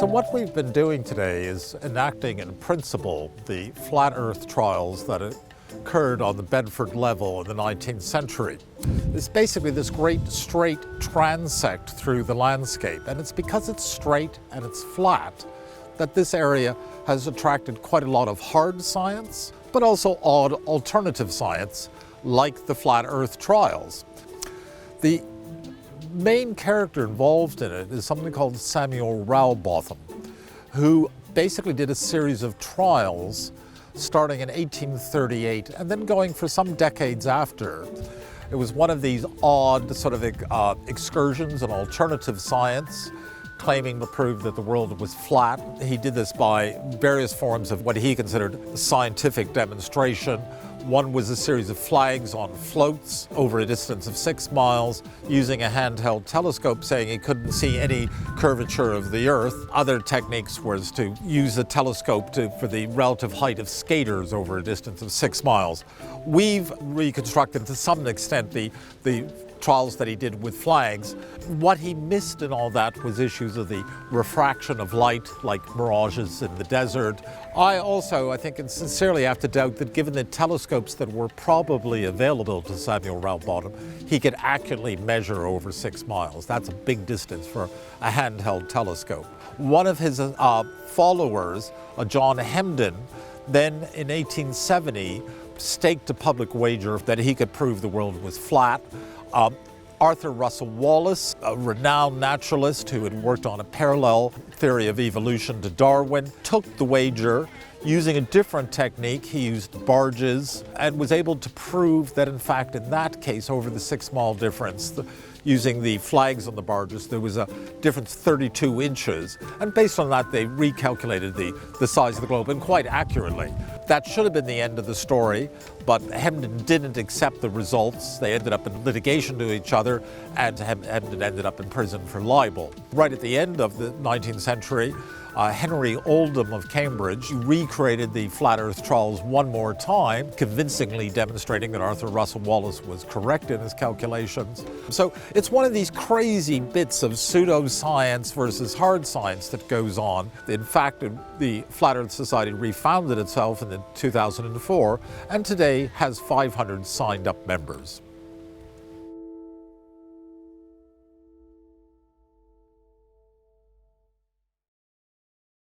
So what we've been doing today is enacting in principle the flat earth trials that occurred on the Bedford Level in the 19th century. It's basically this great straight transect through the landscape, and it's because it's straight and it's flat that this area has attracted quite a lot of hard science, but also odd alternative science like the flat earth trials. The main character involved in it is somebody called Samuel Rowbotham, who basically did a series of trials starting in 1838 and then going for some decades after. It was one of these odd sort of excursions in alternative science, claiming to prove that the world was flat. He did this by various forms of what he considered scientific demonstration. One was a series of flags on floats over a distance of 6 miles using a handheld telescope, saying he couldn't see any curvature of the Earth. Other techniques was to use a telescope for the relative height of skaters over a distance of 6 miles. We've reconstructed to some extent the trials that he did with flags. What he missed in all that was issues of the refraction of light, like mirages in the desert. I think, and sincerely have to doubt that given the telescopes that were probably available to Samuel Rowbotham, he could accurately measure over 6 miles. That's a big distance for a handheld telescope. One of his followers, John Hemden, then in 1870 staked a public wager that he could prove the world was flat. Arthur Russell Wallace, a renowned naturalist who had worked on a parallel theory of evolution to Darwin, took the wager using a different technique. He used barges and was able to prove that, in fact, in that case, over the 6 mile difference, using the flags on the barges, there was a difference 32 inches. And based on that, they recalculated the size of the globe, and quite accurately. That should have been the end of the story, but Hemden didn't accept the results. They ended up in litigation to each other, and Hemden ended up in prison for libel. Right at the end of the 19th century, Henry Oldham of Cambridge recreated the flat earth trials one more time, convincingly demonstrating that Arthur Russell Wallace was correct in his calculations. So it's one of these crazy bits of pseudoscience versus hard science that goes on. In fact, the Flat Earth Society refounded itself in 2004 and today has 500 signed up members.